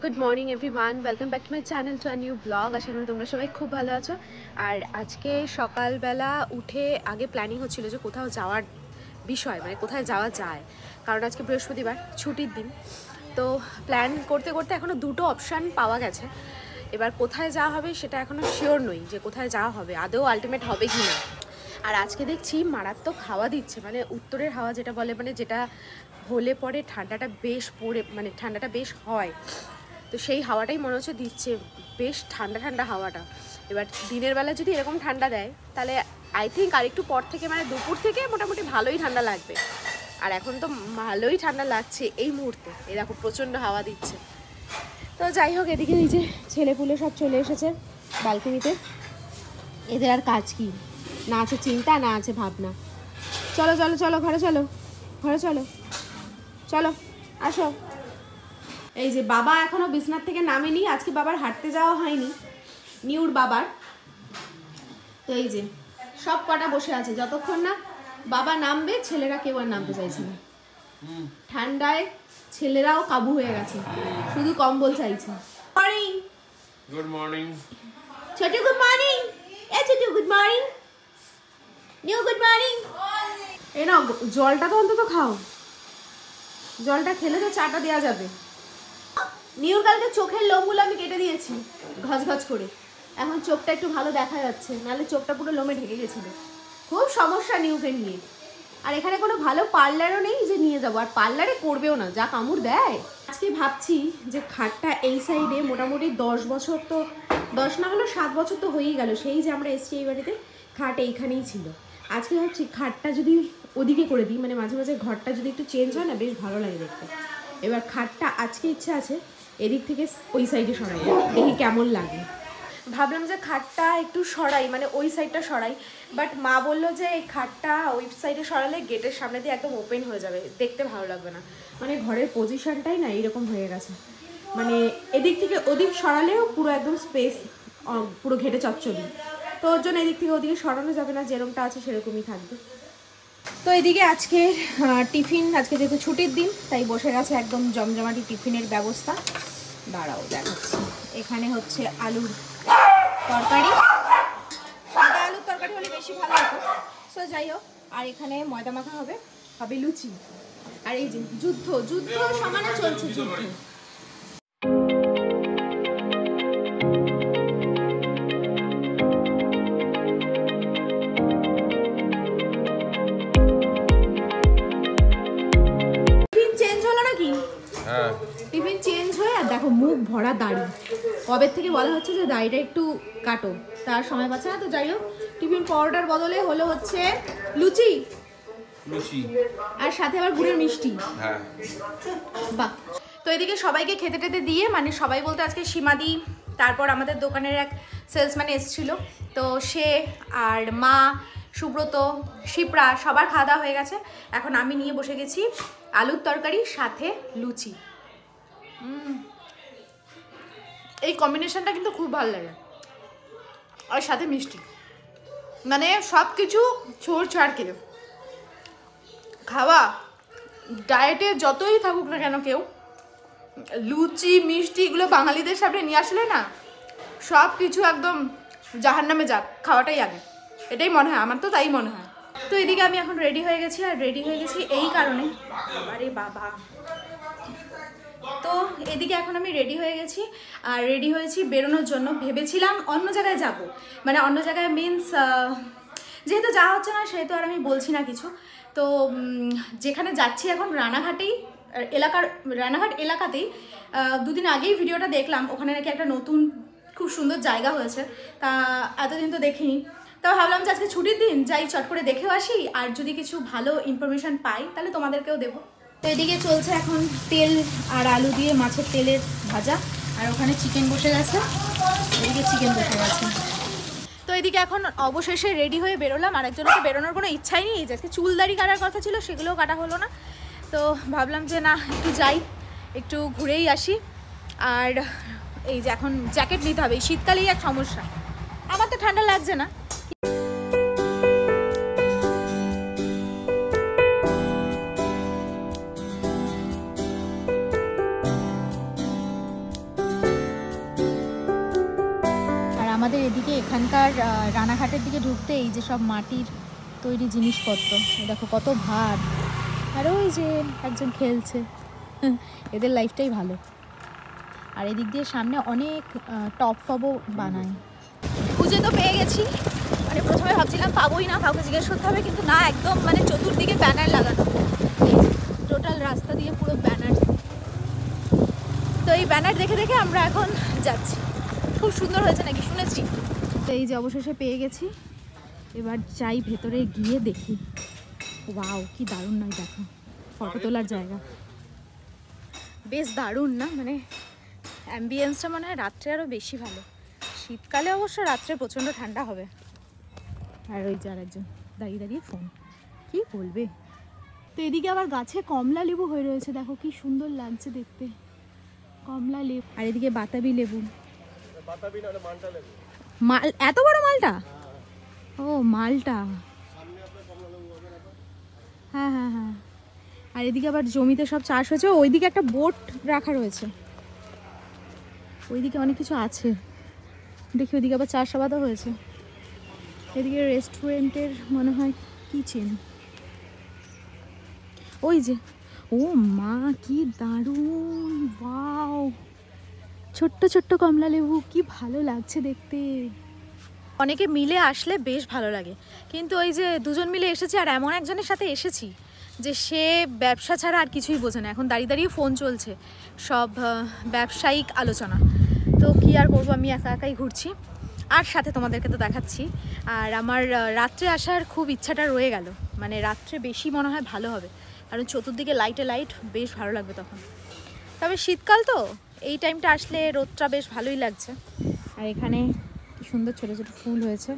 Good morning everyone, welcome back to my channel to a new blog. আশা করি তোমরা সবাই খুব ভালো আছো। আর আজকে সকালবেলা উঠে আগে প্ল্যানিং হচ্ছিল যে কোথাও যাওয়ার বিষয়, মানে কোথায় যাওয়া যায়, কারণ আজকে বৃহস্পতিবার, ছুটির দিন। তো প্ল্যান করতে করতে এখনও দুটো অপশান পাওয়া গেছে। এবার কোথায় যাওয়া হবে সেটা এখনও শিওর নই যে কোথায় যাওয়া হবে, আদৌ আলটিমেট হবে কি না। আর আজকে দেখছি মারাত্মক হাওয়া দিচ্ছে, মানে উত্তরের হাওয়া যেটা বলে, মানে যেটা হলে পরে ঠান্ডাটা বেশ পড়ে, মানে ঠান্ডাটা বেশ হয়। তো সেই হাওয়াটাই মনে হচ্ছে দিচ্ছে, বেশ ঠান্ডা ঠান্ডা হাওয়াটা। এবার দিনের বেলা যদি এরকম ঠান্ডা দেয় তাহলে আই থিঙ্ক আরেকটু পর থেকে, মানে দুপুর থেকে মোটামুটি ভালোই ঠান্ডা লাগবে। আর এখন তো ভালোই ঠান্ডা লাগছে এই মুহূর্তে, এরকম প্রচণ্ড হাওয়া দিচ্ছে। তো যাই হোক, এদিকে এই যে ছেলেপুলে সব চলে এসেছে ব্যালকনিতে। এদের আর কাজ কি, না আছে চিন্তা, না আছে ভাবনা। চলো চলো চলো, ঘরে চলো, ঘরে চলো, চলো আসো। এই যে বাবা এখনো বিছনার থেকে নামেনি, আজকে বাবার হাঁটতে যাওয়া হয়নি, নিউর বাবার। তো এই যে সব কটা বসে আছে, যতক্ষণ না বাবা নামবে ছেলেরা কেউ আর নামতে চাইছে না। ঠান্ডায় ছেলেরাও কাবু হয়ে গেছে, শুধু কম্বল চাইছে। Morning, good morning Chhotu, good morning. এ ছোটু, গুড মর্নিং। নিউ, গুড মর্নিং। এ নাও জলটা তো অন্তত খাও, জলটা খেলে তো চাটা দেওয়া যাবে। নিউর কালকে চোখের লোমগুলো আমি কেটে দিয়েছি ঘচ ঘচ করে, এখন চোখটা একটু ভালো দেখা যাচ্ছে, নাহলে চোখটা পুরো লোমে ঢেকে গেছিলো। খুব সমস্যা নিউকে নিয়ে। আর এখানে কোনো ভালো পার্লারও নেই যে নিয়ে যাবো, আর পার্লারে করবেও না, যা কামড় দেয়। আজকে ভাবছি যে খাটটা এই সাইডে মোটামুটি 10 বছর, তো 10 না হলো 7 বছর তো হয়েই গেল সেই যে আমরা এসছি এই বাড়িতে, খাট এইখানেই ছিল। আজকে ভাবছি খাটটা যদি ওদিকে করে দিই, মানে মাঝে মাঝে ঘরটা যদি একটু চেঞ্জ হয় না, বেশ ভালো লাগে দেখতে। এবার খাটটা আজকে ইচ্ছা আছে এদিক থেকে ওই সাইডে সরাই, দেখি কেমন লাগে। ভাবলাম যে খাটটা একটু সরাই, মানে ওই সাইডটা সরাই, বাট মা বললো যে এই খাটটা ওই সাইডে সরালে গেটের সামনে দিয়ে একদম ওপেন হয়ে যাবে, দেখতে ভালো লাগবে না। মানে ঘরের পজিশনটাই না এইরকম হয়ে গেছে, মানে এদিক থেকে ওদিক সরালেও পুরো একদম স্পেস পুরো ঘেটে চচ্চড়ি। তো ওর জন্য এদিক থেকে ওদিকে সরানো যাবে না, যেরকমটা আছে সেরকমই থাকবে। তো এদিকে আজকে টিফিন, আজকে যেহেতু ছুটির দিন তাই বসে গেছে একদম জমজমাটি টিফিনের ব্যবস্থা। দাঁড়াও দেখাচ্ছি। এখানে হচ্ছে আলুর তরকারি, আলুর তরকারি হলে বেশি ভালো হতো, সো যাই হোক। আর এখানে ময়দা মাখা হবে, হবে লুচি। আর এই যে যুদ্ধ, যুদ্ধ সমানে চলছে যুদ্ধ। টিফিন চেঞ্জ হয়ে আর দেখো মুখ ভরা দাড়ি, কবে থেকে বলা হচ্ছে যে দাড়িটা একটু কাটো, তার সময় পাচ্ছে না। তো যাই হোক, টিফিন পাউডার বদলে হলো হচ্ছে লুচি, লুচি আর সাথে আবার গুড়ের মিষ্টি। হ্যাঁ, বাহ। তো এদিকে সবাইকে খেতে টেতে দিয়ে, মানে সবাই বলতে আজকে সীমাদি, তারপর আমাদের দোকানের এক সেলসম্যান এসেছিল, তো সে আর মা, সুব্রত, শিপ্রা, সবার খাওয়া দাওয়া হয়ে গেছে। এখন আমি নিয়ে বসে গেছি আলুর তরকারি সাথে লুচি। এই কম্বিনেশনটা কিন্তু খুব ভালো লাগে, আর সাথে মিষ্টি, মানে সব কিছু ছোড় ছাড় খেলে খাওয়া। ডায়েটে যতই থাকুক না কেন কেউ, লুচি মিষ্টি এগুলো বাঙালিদের সামনে নিয়ে আসলে না, সব কিছু একদম জাহান্নামে যাক, খাওয়াটাই আগে, এটাই মনে হয়, আমার তো তাই মনে হয়। তো এদিকে আমি এখন রেডি হয়ে গেছি, আর রেডি হয়ে গেছি এই কারণে, আরে বাবা। তো এদিকে এখন আমি রেডি হয়ে গেছি, আর রেডি হয়েছি বেরোনোর জন্য। ভেবেছিলাম অন্য জায়গায় যাব, মানে অন্য জায়গায় মিনস যেহেতু যাওয়া হচ্ছে না সেহেতু আর আমি বলছি না কিছু। তো যেখানে যাচ্ছি এখন রানাঘাটেই, রানাঘাট এলাকাতেই। দুদিন আগেই ভিডিওটা দেখলাম, ওখানে নাকি একটা নতুন খুব সুন্দর জায়গা হয়েছে, তা এতদিন তো দেখিনি। তো ভাবলাম যে আজকে ছুটির দিন, যাই চট করে দেখেও আসি, আর যদি কিছু ভালো ইনফরমেশান পাই তাহলে তোমাদেরকেও দেবো। তো এদিকে চলছে এখন তেল আর আলু দিয়ে মাছের তেলের ভাজা, আর ওখানে চিকেন বসে গেছে, এদিকে চিকেন বসে গেছে। তো এদিকে এখন অবশেষে রেডি হয়ে বেরোলাম, আর একজনকে বেরোনোর কোনো ইচ্ছাই নেই, আজকে চুল দাড়ি কাটার কথা ছিল, সেগুলোও কাটা হলো না। তো ভাবলাম যে না, একটু যাই, একটু ঘুরেই আসি। আর এই যে এখন জ্যাকেট নিতে হবে, এই শীতকালেই এক সমস্যা। আমার তো ঠান্ডা লাগছে না। আমাদের এদিকে এখানকার রানাঘাটের দিকে ঢুকতে এই যে সব মাটির তৈরি জিনিসপত্র, দেখো কত ভার। আর ওই যে একজন খেলছে, এদের লাইফটাই ভালো। আর এদিক দিয়ে সামনে অনেক টপ ফবও বানায়। খুঁজে তো পেয়ে গেছি, মানে প্রথমে ভাবছিলাম পাবোই না, কাউকে জিজ্ঞেস করতে হবে, কিন্তু না, একদম মানে চতুর্দিকে ব্যানার লাগানো, টোটাল রাস্তা দিয়ে পুরো ব্যানার। তো এই ব্যানার দেখে দেখে আমরা এখন যাচ্ছি। খুব সুন্দর হয়েছে নাকি শুনেছি। তো এই যে অবশেষে পেয়ে গেছি, এবার যাই ভেতরে গিয়ে দেখি। ওয়াও, কি দারুণ নয়, দেখো ফটো তোলার জায়গা বেশ দারুণ না? মানে অ্যাম্বিয়েন্সটা মনে হয় রাত্রে আরও বেশি ভালো। শীতকালে অবশ্য রাত্রে প্রচণ্ড ঠান্ডা হবে। আর ওই যে আরেকজন দাঁড়িয়ে দাঁড়িয়ে ফোন, কি বলবে। তো এদিকে আবার গাছে কমলা লেবু হয়ে রয়েছে, দেখো কি সুন্দর লাগছে দেখতে, কমলা লেবু। আর এদিকে বাতাবি লেবু, মাল, এত বড় মালটা? ও মালটা, হ্যাঁ হ্যাঁ হ্যাঁ। আর এদিকে আবার জমিতে সব চাষ হয়েছে, ওইদিকে একটা বোট রাখা রয়েছে, ওইদিকে অনেক কিছু আছে দেখি। ওইদিকে আবার চাষাবাদও হয়েছে। এদিকে রেস্টুরেন্টের মনে হয় কিচেন। ওই যে, ও মা কি দারুণ, ওয়াও, ছোট্ট ছোট্ট কমলা লেবু, কি ভালো লাগছে দেখতে। অনেকে মিলে আসলে বেশ ভালো লাগে, কিন্তু ওই যে দুজন মিলে এসেছি, আর এমন একজনের সাথে এসেছি যে সে ব্যবসা ছাড়া আর কিছুই বোঝে না। এখন দাঁড়িয়ে দাঁড়িয়ে ফোন চলছে, সব ব্যবসায়িক আলোচনা। তো কি আর করবো, আমি একা একাই ঘুরছি, আর সাথে তোমাদেরকে তো দেখাচ্ছি। আর আমার রাত্রে আসার খুব ইচ্ছাটা রয়ে গেল, মানে রাত্রে বেশি মনে হয় ভালো হবে, কারণ চতুর্দিকে লাইটে লাইট, বেশ ভালো লাগবে তখন। তবে শীতকাল তো, এই টাইমটা আসলে রোদটা বেশ ভালোই লাগছে। আর এখানে কি সুন্দর ছোটো ছোটো ফুল হয়েছে,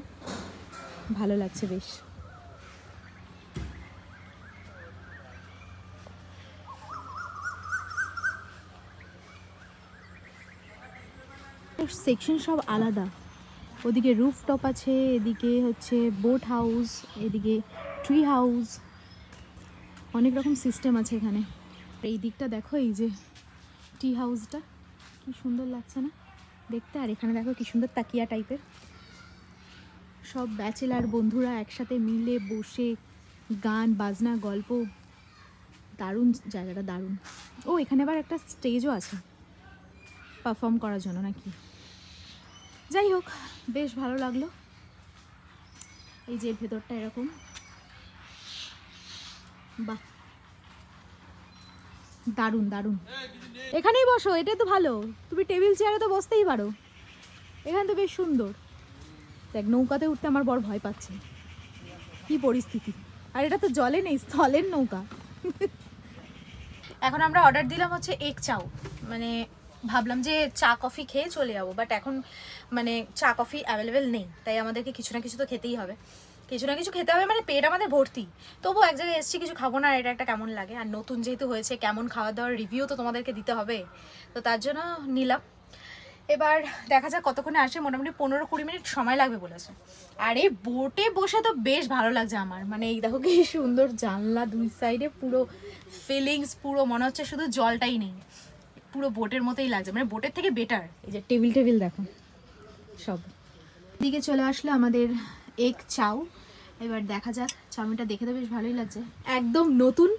ভালো লাগছে বেশ। সেকশন সব আলাদা, ওদিকে রুফটপ আছে, এদিকে হচ্ছে বোট হাউস, এদিকে ট্রি হাউস, অনেক রকম সিস্টেম আছে এখানে। এই দিকটা দেখো, এই যে টি হাউসটা কি সুন্দর লাগছে না দেখতে। আর এখানে দেখো কি সুন্দর তাকিয়া টাইপের, সব ব্যাচেলার বন্ধুরা একসাথে মিলে বসে গান বাজনা গল্প, দারুণ জায়গাটা, দারুণ। ও এখানে আবার একটা স্টেজও আছে পারফর্ম করার জন্য নাকি। যাই হোক, বেশ ভালো লাগলো। এই যে ভেতরটা এরকম, বাহ দারুণ দারুণ। এখানেই বসো, এটাই তো ভালো, তুমি টেবিল চেয়ারে তো বসতেই পারো, এখানে তো বেশ সুন্দর। দেখ নৌকাতে উঠতে আমার বড় ভয় পাচ্ছে, কি পরিস্থিতি। আর এটা তো জলে নেই, স্থলের নৌকা। এখন আমরা অর্ডার দিলাম হচ্ছে এগ চাউ, মানে ভাবলাম যে চা কফি খেয়ে চলে যাবো, বাট এখন মানে চা কফি অ্যাভেলেবেল নেই, তাই আমাদেরকে কিছু না কিছু তো খেতেই হবে। কিছু না কিছু খেতে হবে, মানে পেট আমাদের ভর্তি, তবু এক জায়গায় এসেছি, কিছু খাবো না, আর এটা একটা কেমন লাগে। আর নতুন যেহেতু হয়েছে, কেমন খাওয়া দাওয়ার রিভিউ তো তোমাদেরকে দিতে হবে, তো তার জন্য নিলাম। এবার দেখা যাক কতক্ষণে আসে, মোটামুটি 15-20 মিনিট সময় লাগবে বলেছে। আর এই বোটে বসে তো বেশ ভালো লাগছে আমার, মানে এই দেখো কি সুন্দর জানলা, দুই সাইডে পুরো ফিলিংস, পুরো মনে হচ্ছে শুধু জলটাই নেই, পুরো বোটের মতোই লাগছে, মানে বোটের থেকে বেটার। এই যে টেবিল দেখো সব। দিকে চলে আসলে আমাদের এগ চাউ। এবার দেখা যাক, চাউমিনটা দেখে তো বেশ ভালোই লাগছে, একদম নতুন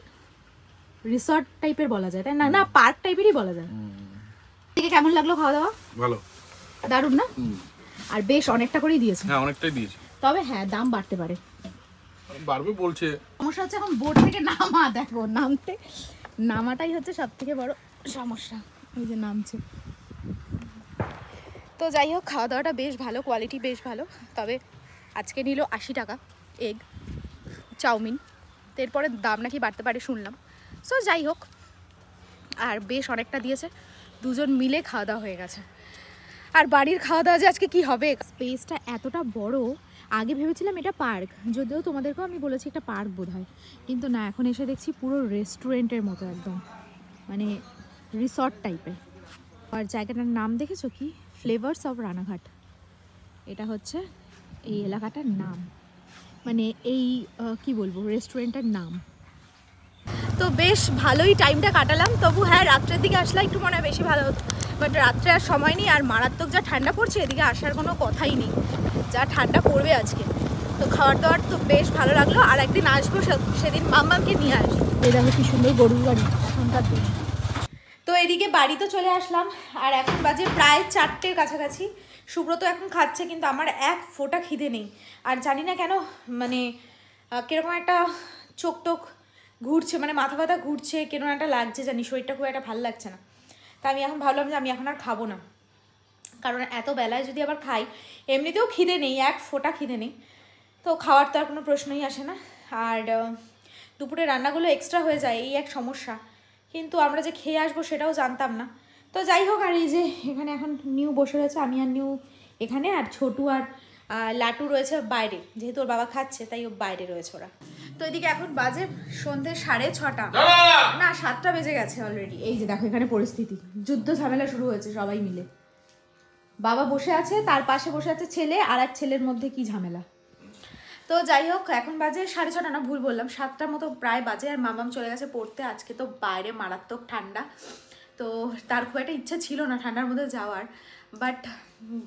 রিসর্ট টাইপের বলা যায়, তাই না? না, পার্ক টাইপেরই বলা যায়। থেকে কেমন লাগলো খাওয়া দাওয়া? ভালো, দারুণ না? আর বেশ অনেকটা করেই দিয়েছে। হ্যাঁ, অনেকটাই দিয়েছে, তবে হ্যাঁ দাম বাড়তে পারে, বাড়বে বলছে। সমস্যা হচ্ছে এখন বোট থেকে নামা, দেখো নামাটাই হচ্ছে সব থেকে বড় সমস্যা, এই যে নামছে। তো যাই হোক, খাওয়া দাওয়াটা বেশ ভালো, কোয়ালিটি বেশ ভালো। তবে আজকে নিল 80 টাকা এগ চাউমিন, তো এরপরে দাম নাকি বাড়তে পারে শুনলাম। সো যাই হোক, আর বেশ অনেকটা দিয়েছে, দুজন মিলে খাওয়া দাওয়া হয়ে গেছে। আর বাড়ির খাওয়া দাওয়া যে আজকে কী হবে, স্পেসটা এতটা বড়, আগে ভেবেছিলাম এটা পার্ক, যদিও তোমাদেরকেও আমি বলেছি একটা পার্ক বোধ হয়, কিন্তু না, এখন এসে দেখছি পুরো রেস্টুরেন্টের মতো, একদম মানে রিসর্ট টাইপের। আর জায়গাটার নাম দেখেছো কি, ফ্লেভার্স অফ রানাঘাট, এটা হচ্ছে এই এলাকাটার নাম, মানে এই কি বলবো রেস্টুরেন্টের নাম। তো বেশ ভালোই টাইমটা কাটালাম। তবু হ্যাঁ, রাত্রের দিকে আসলে একটু মনে হয় বেশি ভালো হতো, বাট রাত্রে আর সময় নেই। আর মারাত্মক যা ঠান্ডা পড়ছে, এদিকে আসার কোনো কথাই নেই, যা ঠান্ডা পড়বে আজকে। তো খাওয়ার দাওয়ার তো বেশ ভালো লাগলো। আর একদিন আসবো, সেদিন মাম্মামকে নিয়ে আসবো। এই দেখো কি সুন্দর গরুর গাড়ি এখনকার দিন। তো এদিকে বাড়ি তো চলে আসলাম, আর এখন বাজে প্রায় 4টের কাছাকাছি। সুব্রত এখন খাচ্ছে, কিন্তু আমার এক ফোঁটা খিদে নেই। আর জানি না কেন, মানে কীরকম একটা চোখ টোক ঘুরছে, মানে মাথা ব্যথা ঘুরছে, কেন একটা লাগছে, জানি শরীরটা খুব একটা ভালো লাগছে না। তা আমি এখন ভাবলাম যে আমি এখন আর খাবো না, কারণ এত বেলায় যদি আবার খাই, এমনিতেও খিদে নেই, এক ফোঁটা খিদে নেই। তো খাওয়ার তো আর কোনো প্রশ্নই আসে না। আর দুপুরে রান্নাগুলো এক্সট্রা হয়ে যায়, এই এক সমস্যা। কিন্তু আমরা যে খেয়ে আসবো সেটাও জানতাম না। তো যাই হোক, আর এই যে এখানে এখন নিউ বসে রয়েছে, আমি আর নিউ এখানে, আর ছোটু আর লাটু রয়েছে বাইরে, যেহেতু ওর বাবা খাচ্ছে তাই ও বাইরে রয়েছে ওরা। তো এদিকে এখন বাজে সন্ধ্যে 6:30, না 7টা বেজে গেছে অলরেডি। এই যে দেখো এখানে পরিস্থিতি, যুদ্ধ ঝামেলা শুরু হয়েছে সবাই মিলে। বাবা বসে আছে, তার পাশে বসে আছে ছেলে, আর এক ছেলের মধ্যে কি ঝামেলা। তো যাই হোক, এখন বাজে 6:30, না ভুল বললাম, 7টার মতো প্রায় বাজে। আর মামাম চলে গেছে পড়তে। আজকে তো বাইরে মারাত্মক ঠান্ডা, তো তার খুব একটা ইচ্ছা ছিল না ঠান্ডার মধ্যে যাওয়ার, বাট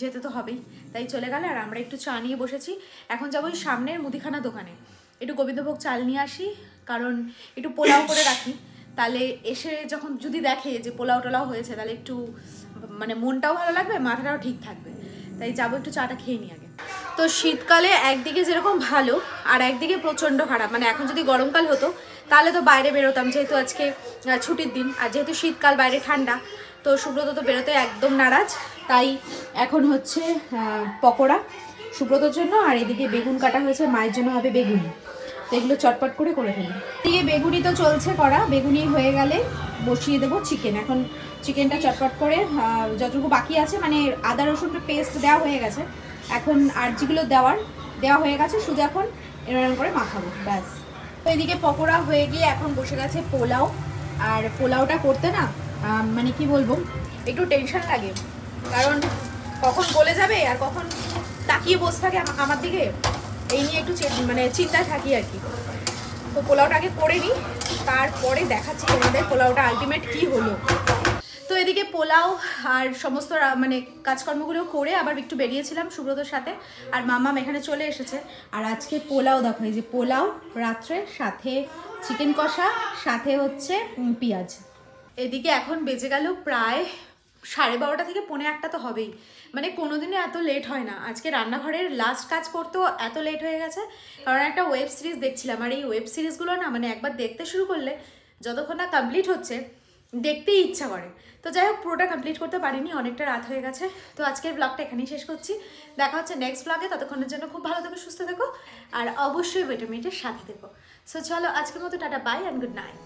যেতে তো হবেই, তাই চলে গেল। আর আমরা একটু চা নিয়ে বসেছি। এখন যাবো ওই সামনের মুদিখানা দোকানে, একটু গোবিন্দভোগ চাল নিয়ে আসি, কারণ একটু পোলাও করে রাখি। তাহলে এসে যখন যদি দেখে যে পোলাও টোলাও হয়েছে, তাহলে একটু মানে মনটাও ভালো লাগবে, মাথাটাও ঠিক থাকবে। তাই যাবো একটু চাটা খেয়ে নিই আগে। তো শীতকালে একদিকে যেরকম ভালো, আর একদিকে প্রচণ্ড খারাপ। মানে এখন যদি গরমকাল হতো তাহলে তো বাইরে বেরোতাম, যেহেতু আজকে ছুটির দিন, আর যেহেতু শীতকাল বাইরে ঠান্ডা, তো সুব্রত তো বেরোতে একদম নারাজ। তাই এখন হচ্ছে পকোড়া সুব্রতর জন্য, আর এদিকে বেগুন কাটা হয়েছে, মায়ের জন্য হবে বেগুনি। তো এগুলো চটপট করে ফেলি। এদিকে বেগুনি তো চলছে করা, বেগুনি হয়ে গেলে বসিয়ে দেবো চিকেন। এখন চিকেনটা চটপট করে যতটুকু বাকি আছে, মানে আদা রসুনটা পেস্ট দেওয়া হয়ে গেছে, এখন আর যেগুলো দেওয়া হয়ে গেছে, শুধু এখন এরকম করে মাখাবো, ব্যাস। তো এদিকে পকোড়া হয়ে গিয়ে এখন বসে গেছে পোলাও। আর পোলাওটা করতে না মানে কি বলবো, একটু টেনশন লাগে, কারণ কখন গলে যাবে আর কখন তাকিয়ে বসে থাকে আমার দিকে, এই নিয়ে একটু মানে চিন্তায় থাকি আর কি। তো পোলাওটা আগে করে নিই, তারপরে দেখাচ্ছি তোমাদের পোলাওটা আলটিমেট কি হলো। তো এদিকে পোলাও আর সমস্ত মানে কাজকর্মগুলো করে আবার একটু বেরিয়েছিলাম সুব্রতর সাথে, আর মামাম এখানে চলে এসেছে। আর আজকে পোলাও দেখো, এই যে পোলাও রাত্রে, সাথে চিকেন কষা, সাথে হচ্ছে পেঁয়াজ। এদিকে এখন বেজে গেল প্রায় 12:30 থেকে 1:45 তো হবেই, মানে কোনোদিনই এত লেট হয় না। আজকে রান্নাঘরের লাস্ট কাজ করতেও এত লেট হয়ে গেছে, কারণ একটা ওয়েব সিরিজ দেখছিলাম। আর এই ওয়েব সিরিজগুলো না, মানে একবার দেখতে শুরু করলে যতক্ষণ না কমপ্লিট হচ্ছে দেখতেই ইচ্ছা করে। তো যাই হোক, পুরোটা কমপ্লিট করতে পারিনি, অনেকটা রাত হয়ে গেছে। তো আজকের ব্লগটা এখানেই শেষ করছি, দেখা হচ্ছে নেক্সট ব্লগে। ততক্ষণের জন্য খুব ভালো থেকো, সুস্থ থেকো, আর অবশ্যই ভিটামিনের সাথে থেকো। সো চলো আজকের মতো tata, bye and good night.